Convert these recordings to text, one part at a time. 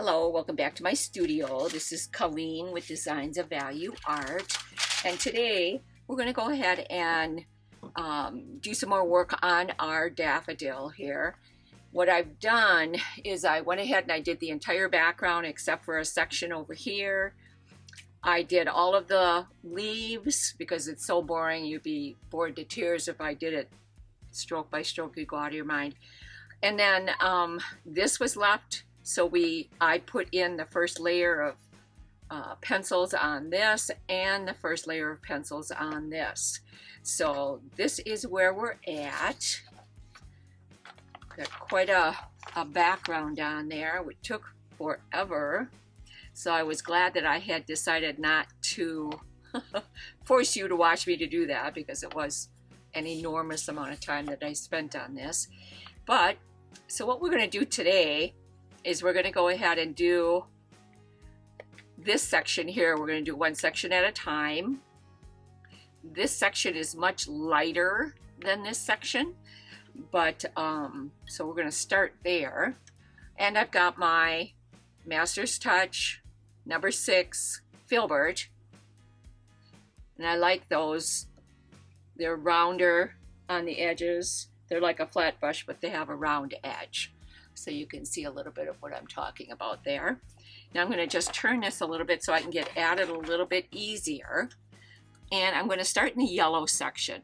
Hello, welcome back to my studio. This is Colleen with Designs of Value Art, and today we're going to go ahead and do some more work on our daffodil here. What I've done is I went ahead and I did the entire background except for a section over here. I did all of the leaves because it's so boring. You'd be bored to tears if I did it stroke by stroke. You'd go out of your mind. And then this was left. So I put in the first layer of pencils on this and the first layer of pencils on this. So this is where we're at. Got quite a background on there, which took forever. So I was glad that I had decided not to force you to watch me to do that, because it was an enormous amount of time that I spent on this. But so what we're going to do today is we're going to go ahead and do this section here. We're going to do one section at a time. This section is much lighter than this section, but so we're going to start there. And I've got my Master's Touch number 6 filbert, and I like those. They're rounder on the edges. They're like a flat brush, but they have a round edge. So you can see a little bit of what I'm talking about there. Now I'm going to just turn this a little bit so I can get at it a little bit easier. And I'm going to start in the yellow section.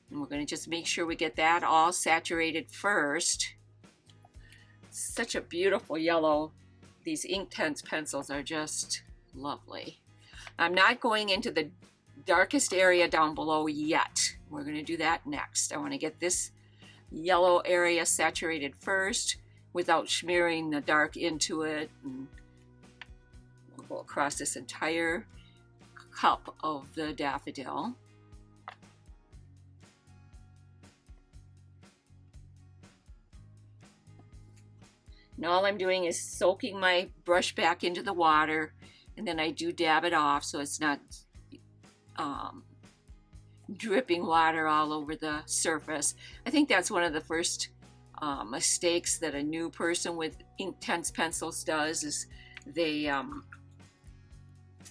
And we're going to just make sure we get that all saturated first. Such a beautiful yellow. These Inktense pencils are just lovely. I'm not going into the darkest area down below yet. We're going to do that next. I want to get this yellow area saturated first without smearing the dark into it, and we'll go across this entire cup of the daffodil. And all I'm doing is soaking my brush back into the water, and then I do dab it off so it's not dripping water all over the surface. I think that's one of the first mistakes that a new person with Inktense pencils does, is they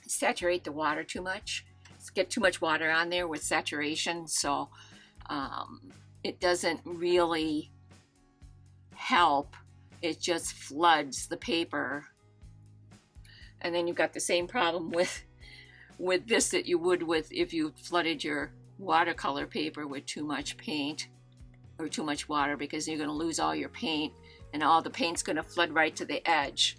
saturate the water too much. Get too much water on there with saturation, so it doesn't really help. It just floods the paper, and then you've got the same problem with this that you would with if you flooded your watercolor paper with too much paint or too much water, because you're going to lose all your paint, and all the paint's going to flood right to the edge,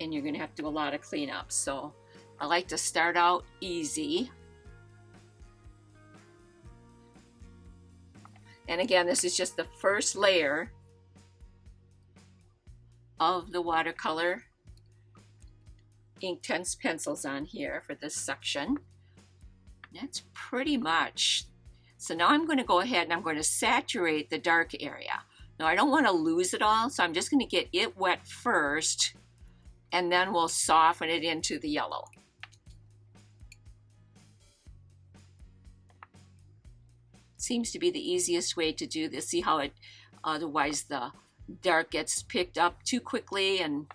and you're going to have to do a lot of cleanup. So I like to start out easy. And again, this is just the first layer of the watercolor Inktense pencils on here for this section. That's pretty much. So now I'm going to go ahead and I'm going to saturate the dark area. Now I don't want to lose it all, so I'm just going to get it wet first, and then we'll soften it into the yellow. Seems to be the easiest way to do this. See how it, otherwise the dark gets picked up too quickly and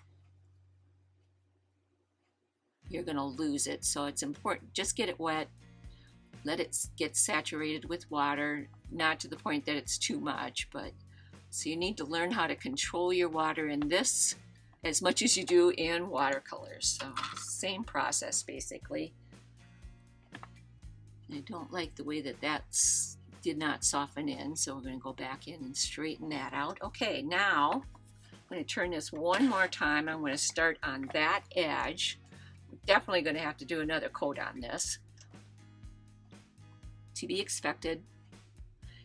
you're going to lose it. So it's important, just get it wet. Let it get saturated with water, not to the point that it's too much, but so you need to learn how to control your water in this as much as you do in watercolors. So same process basically. I don't like the way that did not soften in, so we're going to go back in and straighten that out. Okay, now I'm going to turn this one more time. I'm going to start on that edge. We're definitely going to have to do another coat on this, to be expected.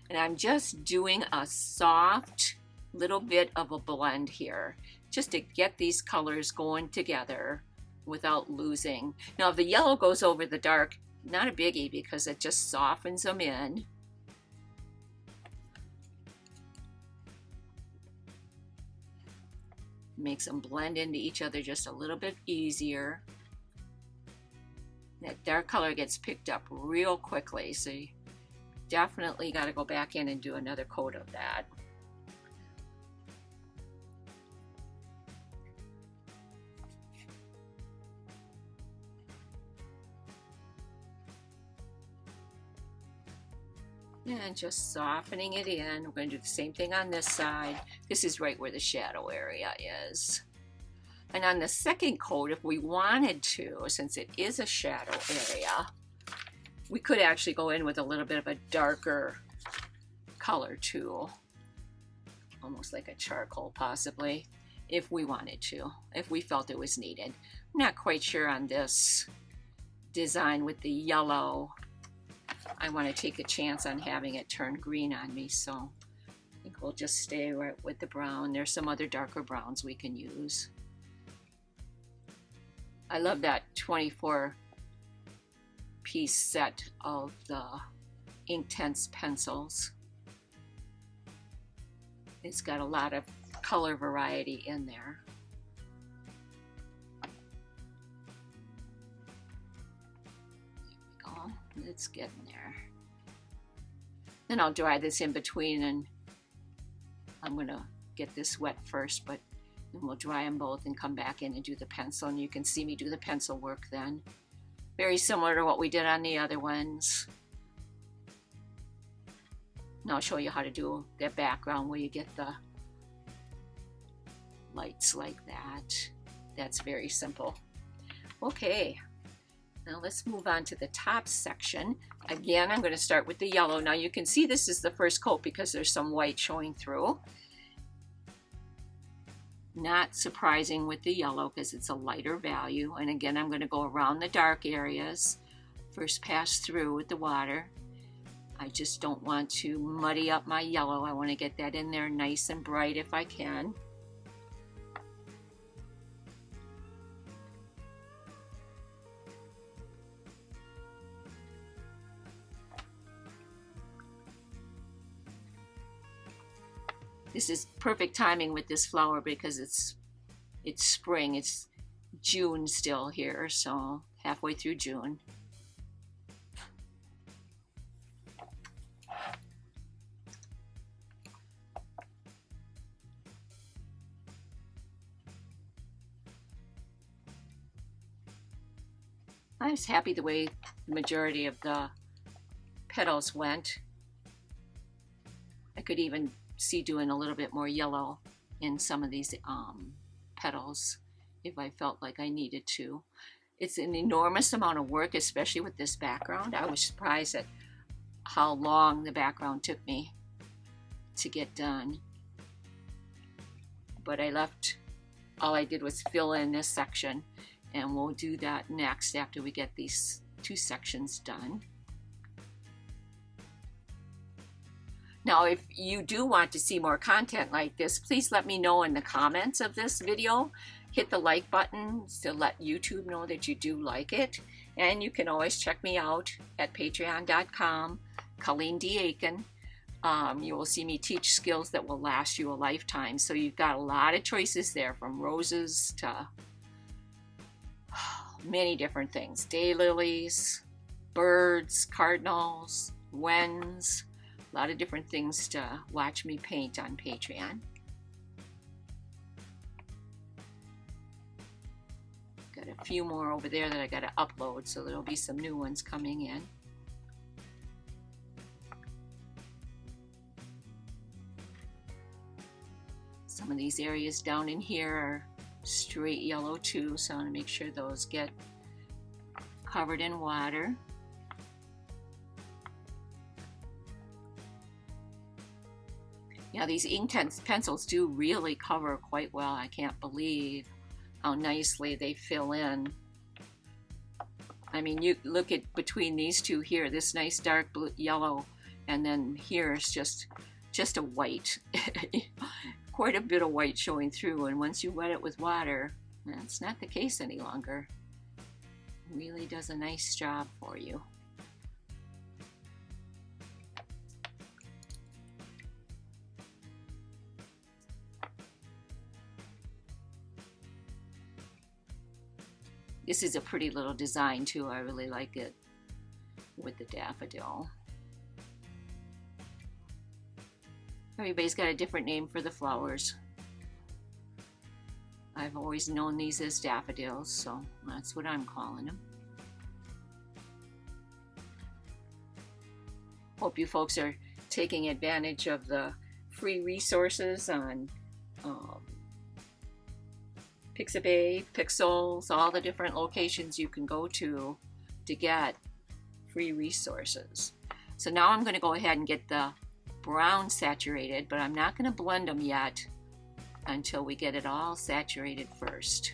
And I'm just doing a soft little bit of a blend here, just to get these colors going together without losing. Now if the yellow goes over the dark, not a biggie, because it just softens them in. Makes them blend into each other just a little bit easier. That dark color gets picked up real quickly, so you definitely got to go back in and do another coat of that. And just softening it in. We're going to do the same thing on this side. This is right where the shadow area is. And on the second coat, if we wanted to, since it is a shadow area, we could actually go in with a little bit of a darker color too. Almost like a charcoal possibly, if we wanted to, if we felt it was needed. I'm not quite sure on this design with the yellow. I want to take a chance on having it turn green on me, so I think we'll just stay right with the brown. There's some other darker browns we can use. I love that 24-piece set of the Inktense pencils. It's got a lot of color variety in there. It's getting there. Then I'll dry this in between, and I'm going to get this wet first, but then we'll dry them both and come back in and do the pencil, and you can see me do the pencil work then. Very similar to what we did on the other ones. And I'll show you how to do that background where you get the lights like that. That's very simple. Okay. Now let's move on to the top section. Again, I'm going to start with the yellow. Now you can see this is the first coat because there's some white showing through. Not surprising with the yellow because it's a lighter value. And again, I'm going to go around the dark areas. First pass through with the water. I just don't want to muddy up my yellow. I want to get that in there nice and bright if I can. This is perfect timing with this flower because it's spring. It's June still here, so halfway through June. I was happy the way the majority of the petals went. I could even see doing a little bit more yellow in some of these petals if I felt like I needed to. It's an enormous amount of work, especially with this background. I was surprised at how long the background took me to get done. But all I did was fill in this section, and we'll do that next after we get these two sections done. Now, if you do want to see more content like this, please let me know in the comments of this video. Hit the like button to let YouTube know that you do like it. And you can always check me out at patreon.com, Colleen D. Aiken. You will see me teach skills that will last you a lifetime. So you've got a lot of choices there, from roses to many different things. Daylilies, birds, cardinals, wens. A lot of different things to watch me paint on Patreon. Got a few more over there that I got to upload, so there'll be some new ones coming in. Some of these areas down in here are straight yellow too, so I want to make sure those get covered in water. Yeah, these Inktense pencils do really cover quite well. I can't believe how nicely they fill in. I mean, you look at between these two here, this nice dark blue, yellow, and then here is just a white. Quite a bit of white showing through, and once you wet it with water, that's not the case any longer. It really does a nice job for you. This is a pretty little design too. I really like it with the daffodil. Everybody's got a different name for the flowers. I've always known these as daffodils, so that's what I'm calling them. Hope you folks are taking advantage of the free resources on Pixabay, Pixels, all the different locations you can go to get free resources. So now I'm going to go ahead and get the brown saturated, but I'm not going to blend them yet until we get it all saturated first.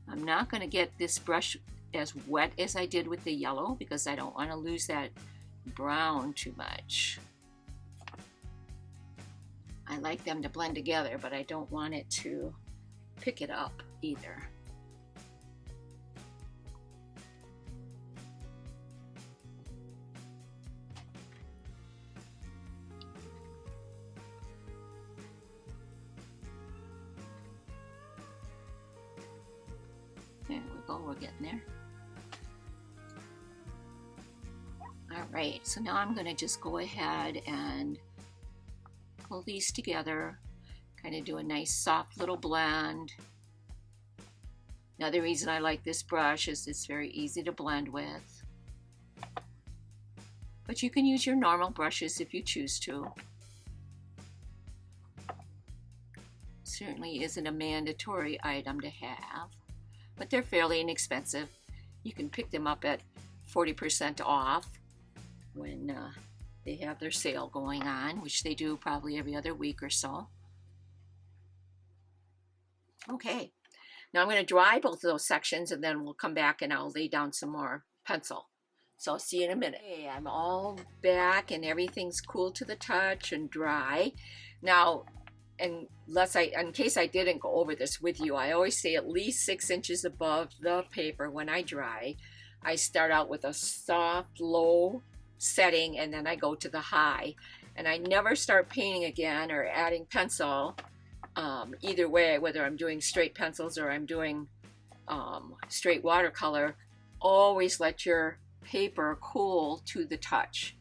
I'm not going to get this brush as wet as I did with the yellow because I don't want to lose that brown too much. I like them to blend together, but I don't want it to pick it up either. There we go, we're getting there. Alright, so now I'm going to just go ahead and pull these together, kind of do a nice soft little blend. Another reason I like this brush is it's very easy to blend with. But you can use your normal brushes if you choose to. Certainly isn't a mandatory item to have, but they're fairly inexpensive. You can pick them up at 40% off when they have their sale going on, which they do probably every other week or so. Okay, now I'm going to dry both of those sections and then we'll come back and I'll lay down some more pencil. So I'll see you in a minute. Okay, I'm all back and everything's cool to the touch and dry. Now, in case I didn't go over this with you, I always say at least 6 inches above the paper when I dry. I start out with a soft, low setting and then I go to the high. And I never start painting again or adding pencil, either way, whether I'm doing straight pencils or I'm doing straight watercolor. Always let your paper cool to the touch.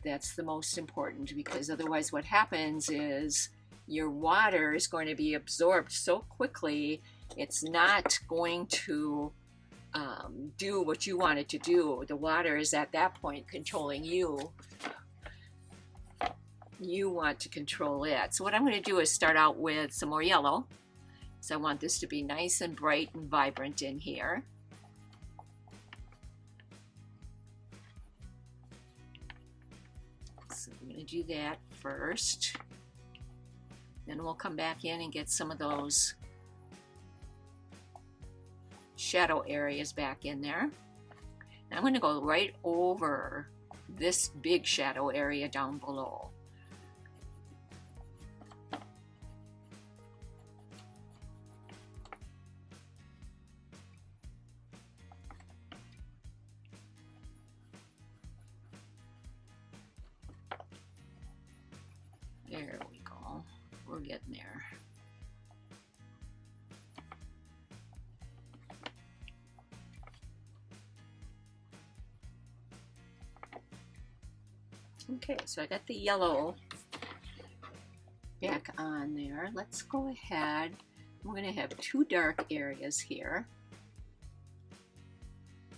That's the most important, because otherwise what happens is your water is going to be absorbed so quickly it's not going to do what you want it to do. The water is at that point controlling you. You want to control it. So what I'm going to do is start out with some more yellow. So I want this to be nice and bright and vibrant in here. So I'm going to do that first. Then we'll come back in and get some of those shadow areas back in there. Now I'm going to go right over this big shadow area down below. There we go. We're getting there. Okay, so I got the yellow back on there. Let's go ahead. We're going to have 2 dark areas here.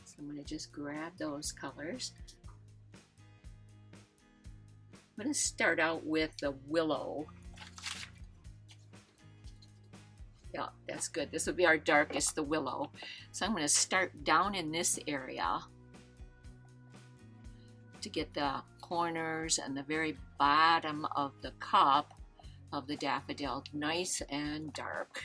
So I'm going to just grab those colors. I'm going to start out with the willow. Yeah, that's good. This will be our darkest, the willow. So I'm going to start down in this area to get the corners and the very bottom of the cup of the daffodil nice and dark.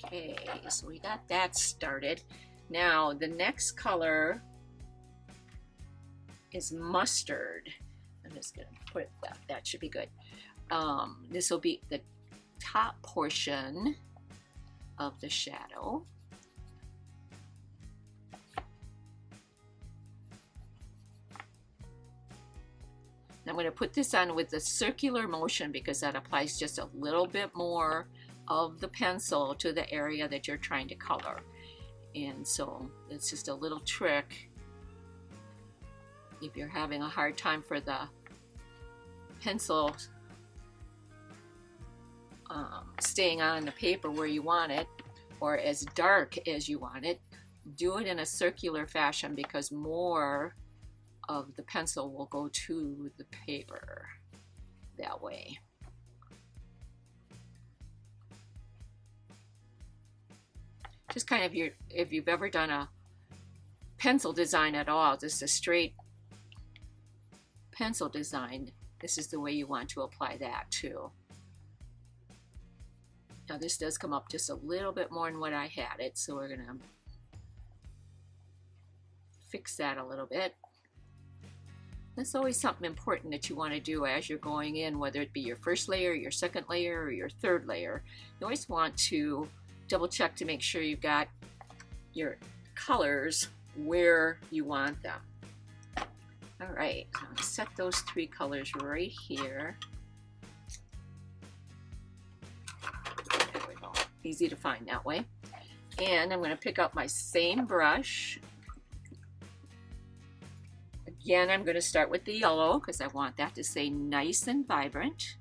Okay, so we got that started. Now the next color is mustard. I'm just going to put it that should be good. This will be the top portion of the shadow. I'm going to put this on with the circular motion because that applies just a little bit more of the pencil to the area that you're trying to color. And so it's just a little trick if you're having a hard time for the pencil staying on the paper where you want it, or as dark as you want it, do it in a circular fashion, because more of the pencil will go to the paper that way. Just kind of if you've ever done a pencil design at all, just a straight pencil design, this is the way you want to apply that too. Now this does come up just a little bit more than what I had it, so we're gonna fix that a little bit. That's always something important that you want to do as you're going in, whether it be your first layer, your second layer, or your third layer. You always want to double check to make sure you've got your colors where you want them. All right, I'm going to set those 3 colors right here. There we go. Easy to find that way. And I'm going to pick up my same brush. Again, I'm going to start with the yellow because I want that to stay nice and vibrant.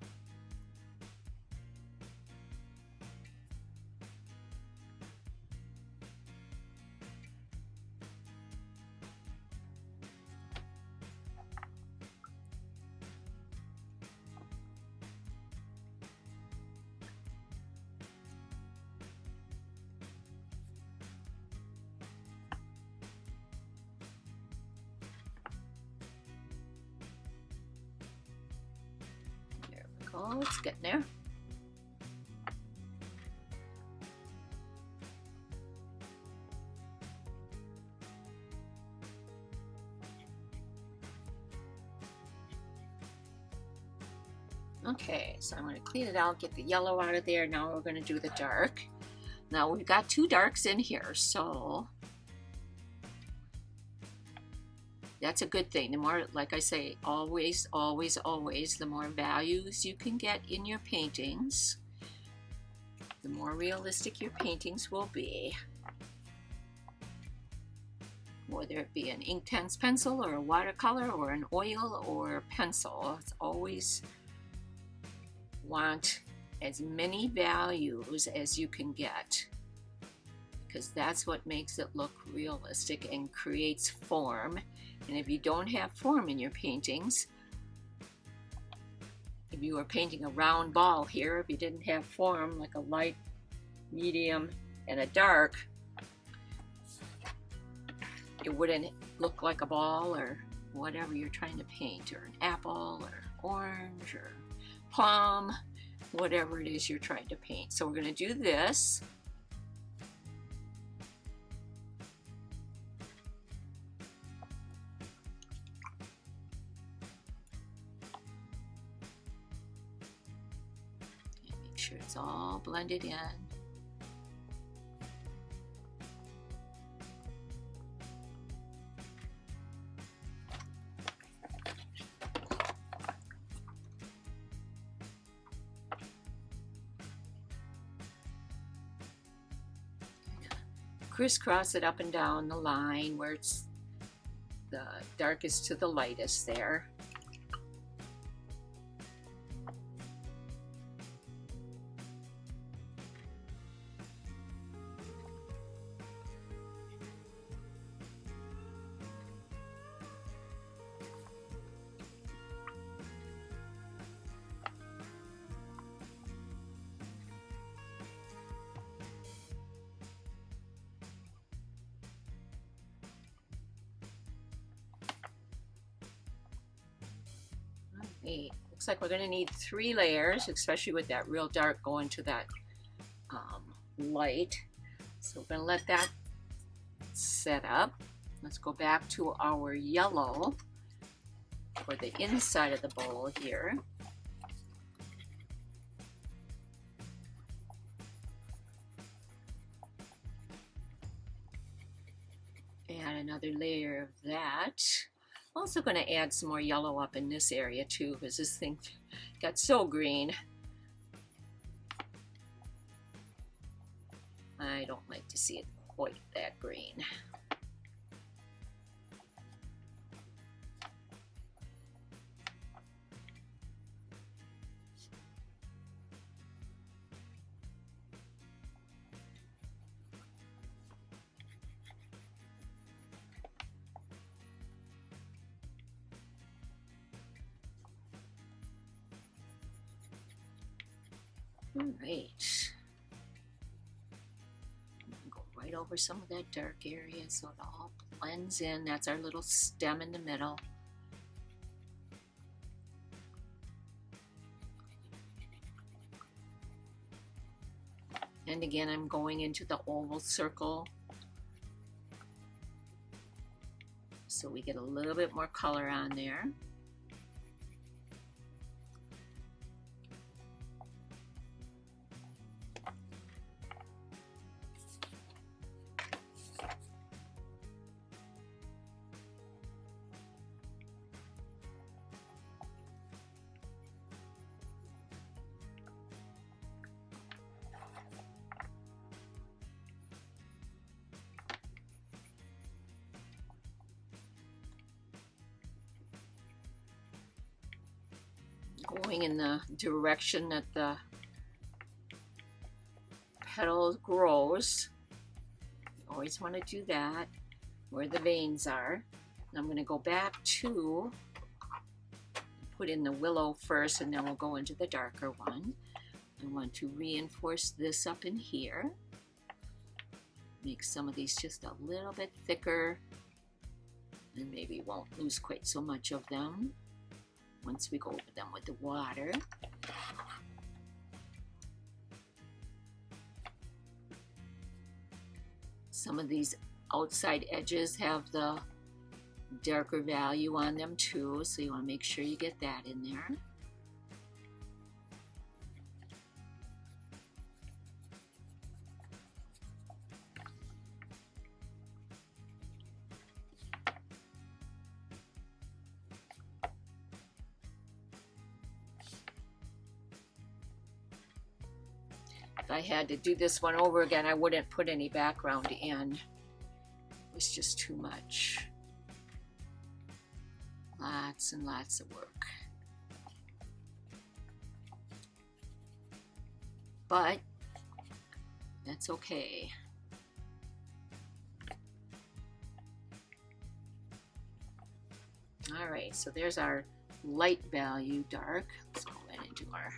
Oh, it's getting there. Okay, so I'm going to clean it out, get the yellow out of there. Now we're going to do the dark. Now we've got 2 darks in here, so that's a good thing. The more, like I say, always, always, always, the more values you can get in your paintings, the more realistic your paintings will be. Whether it be an Inktense pencil or a watercolor or an oil or a pencil, it's always want as many values as you can get, because that's what makes it look realistic and creates form. And if you don't have form in your paintings, if you were painting a round ball here, if you didn't have form, like a light, medium, and a dark, it wouldn't look like a ball or whatever you're trying to paint, or an apple or orange or plum, whatever it is you're trying to paint. So we're going to do this. And make sure it's all blended in. Crisscross it up and down the line where it's the darkest to the lightest there. Looks like we're going to need 3 layers, especially with that real dark going to that light. So we're going to let that set up. Let's go back to our yellow for the inside of the bowl here. Add another layer of that. Also going to add some more yellow up in this area too, because this thing got so green. I don't like to see it quite that green. All right. Go right over some of that dark area so it all blends in. That's our little stem in the middle. And again, I'm going into the oval circle so we get a little bit more color on there. Going in the direction that the petal grows. You always want to do that where the veins are. And I'm going to go back to put in the willow first, and then we'll go into the darker one. I want to reinforce this up in here. Make some of these just a little bit thicker, and maybe won't lose quite so much of them once we go over them with the water. Some of these outside edges have the darker value on them too, so you want to make sure you get that in there. If I had to do this one over again, I wouldn't put any background in. It was just too much. Lots and lots of work. But that's okay. All right, so there's our light value dark. Let's go ahead and do our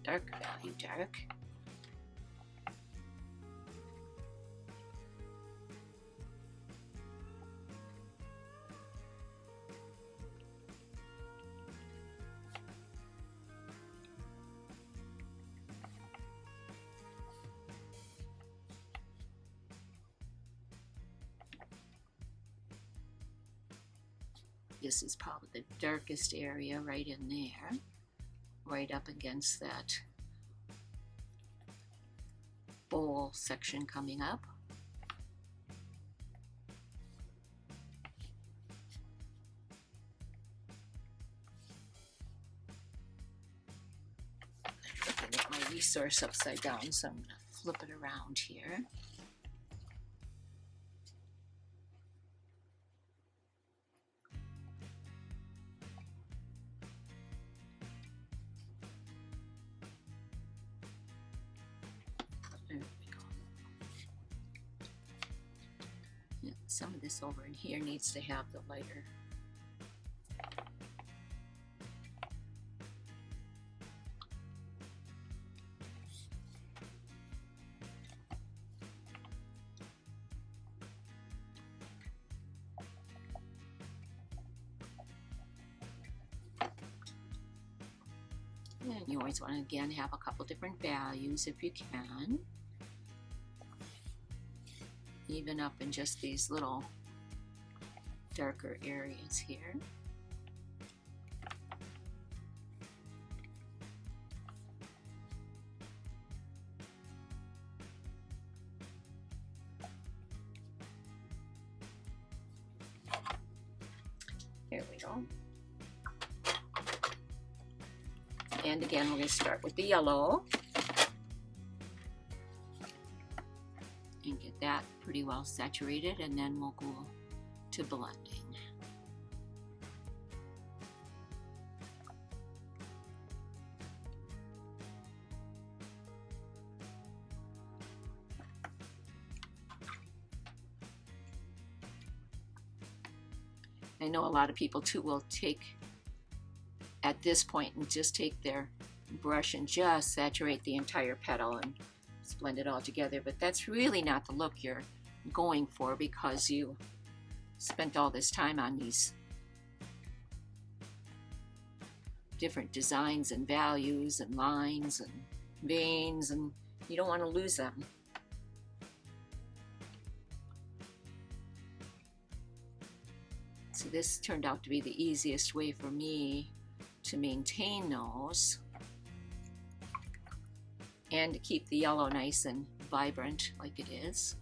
dark value dark. This is probably the darkest area right in there, right up against that bowl section coming up. I'm looking at my resource upside down, so I'm going to flip it around here. Some of this over in here needs to have the lighter. And you always want to again have a couple different values if you can. Even up in just these little darker areas here. Here we go. And again, we're going to start with the yellow. And get that pretty well saturated, and then we'll go to blending. I know a lot of people too will take at this point and just take their brush and just saturate the entire petal and blend it all together. But that's really not the look you're going for because you spent all this time on these different designs and values and lines and veins, and you don't want to lose them. So this turned out to be the easiest way for me to maintain those and to keep the yellow nice and vibrant like it is.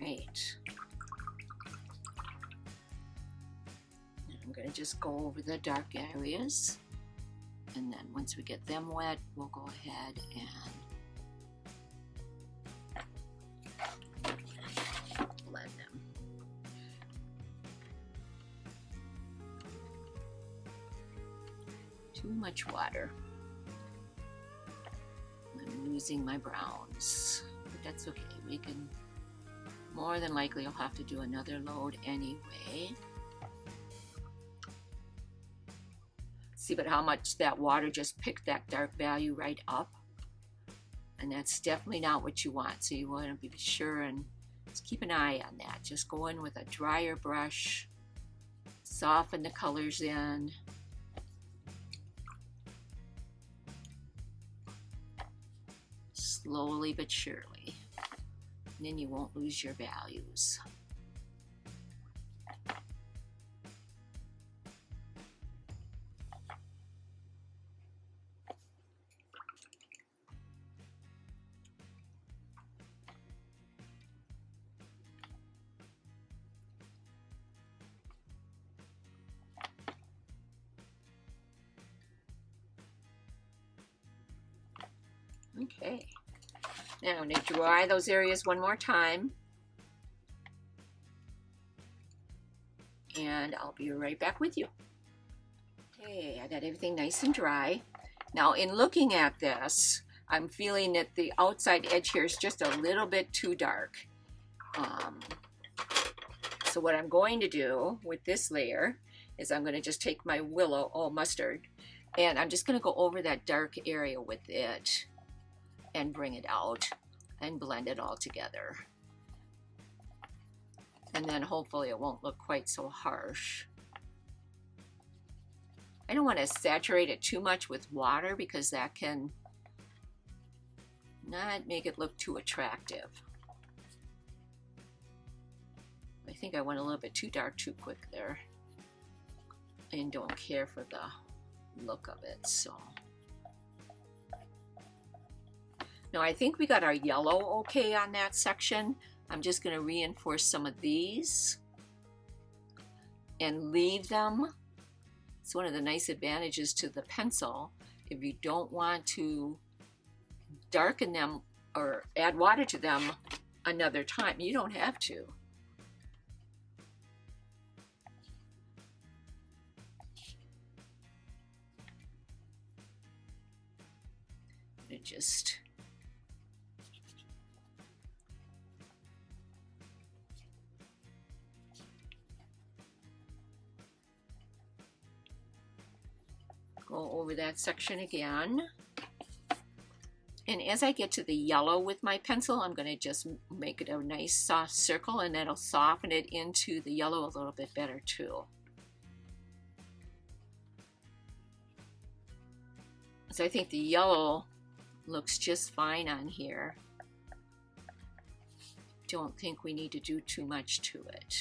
Right. I'm going to just go over the dark areas, and then once we get them wet, we'll go ahead and blend them. Too much water. I'm losing my browns, but that's okay. We can, more than likely, I'll have to do another load anyway. See, but how much that water just picked that dark value right up, and that's definitely not what you want. So you want to be sure and just keep an eye on that. Just go in with a drier brush, soften the colors in. Slowly but surely, and then you won't lose your values. Okay, now I'm going to dry those areas one more time, and I'll be right back with you. Okay, I got everything nice and dry. Now, in looking at this, I'm feeling that the outside edge here is just a little bit too dark. So what I'm going to do with this layer is I'm going to just take my mustard, and I'm just going to go over that dark area with it and bring it out and blend it all together. And then hopefully it won't look quite so harsh. I don't want to saturate it too much with water because that can not make it look too attractive. I think I went a little bit too dark too quick there and don't care for the look of it, so. Now I think we got our yellow okay on that section. I'm just going to reinforce some of these and leave them. It's one of the nice advantages to the pencil. If you don't want to darken them or add water to them another time, you don't have to. It just go over that section again. And as I get to the yellow with my pencil, I'm going to just make it a nice soft circle, and that'll soften it into the yellow a little bit better too. So I think the yellow looks just fine on here. Don't think we need to do too much to it.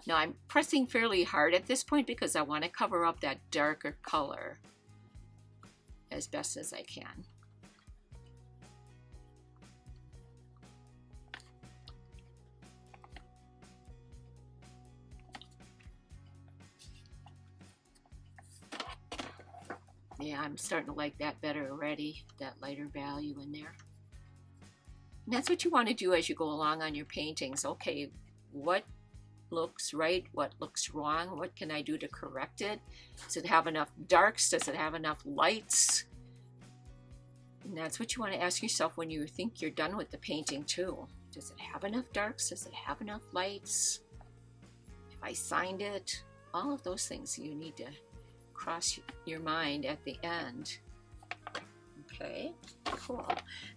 Now I'm pressing fairly hard at this point because I want to cover up that darker color as best as I can. Yeah, I'm starting to like that better already, that lighter value in there. And that's what you want to do as you go along on your paintings. Okay, what looks right? What looks wrong? What can I do to correct it? Does it have enough darks? Does it have enough lights? And that's what you want to ask yourself when you think you're done with the painting too. Does it have enough darks? Does it have enough lights? If I signed it? All of those things you need to cross your mind at the end. Okay, cool.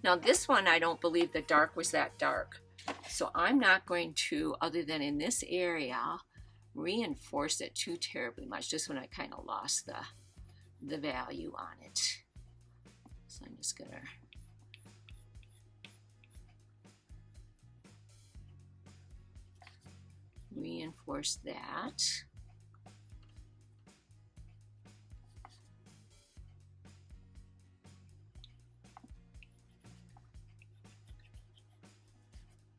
Now this one, I don't believe the dark was that dark. So I'm not going to, other than in this area, reinforce it too terribly much. This one I kind of lost the value on it. So I'm just gonna reinforce that.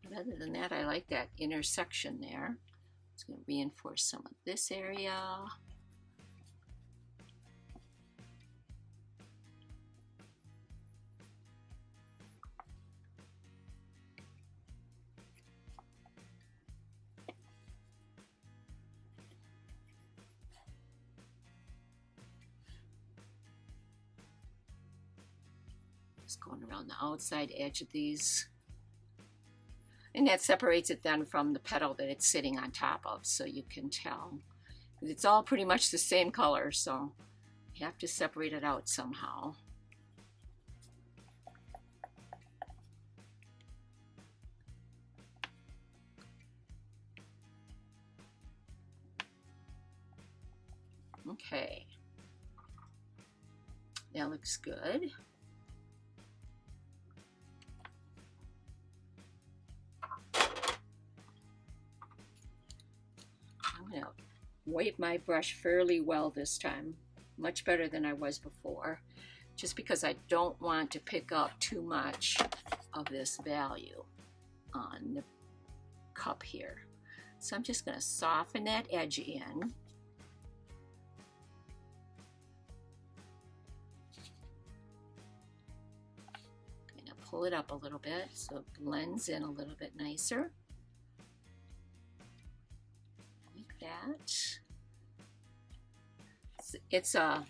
But other than that, I like that intersection there. It's going to reinforce some of this area. Just going around the outside edge of these. And that separates it then from the petal that it's sitting on top of, so you can tell. It's all pretty much the same color, so you have to separate it out somehow. Okay. That looks good. I'm going to wipe my brush fairly well this time, much better than I was before, just because I don't want to pick up too much of this value on the cup here. So I'm just going to soften that edge in. Kind of pull it up a little bit so it blends in a little bit nicer. That. It's a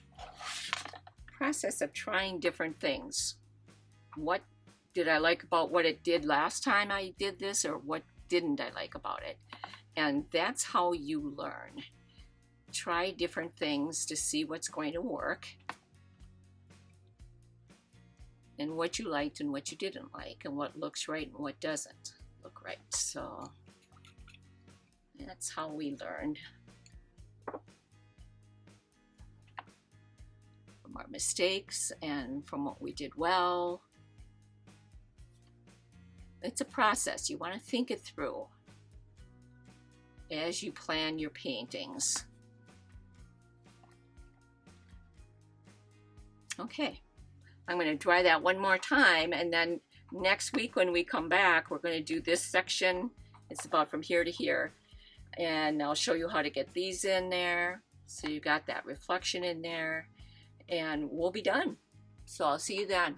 process of trying different things. What did I like about what it did last time I did this, or what didn't I like about it? And that's how you learn. Try different things to see what's going to work, and what you liked and what you didn't like, and what looks right and what doesn't look right. So that's how we learned from our mistakes and from what we did well. It's a process. You want to think it through as you plan your paintings. Okay, I'm going to dry that one more time, and then next week when we come back, we're going to do this section. It's about from here to here. And I'll show you how to get these in there. So you got that reflection in there, and we'll be done. So I'll see you then.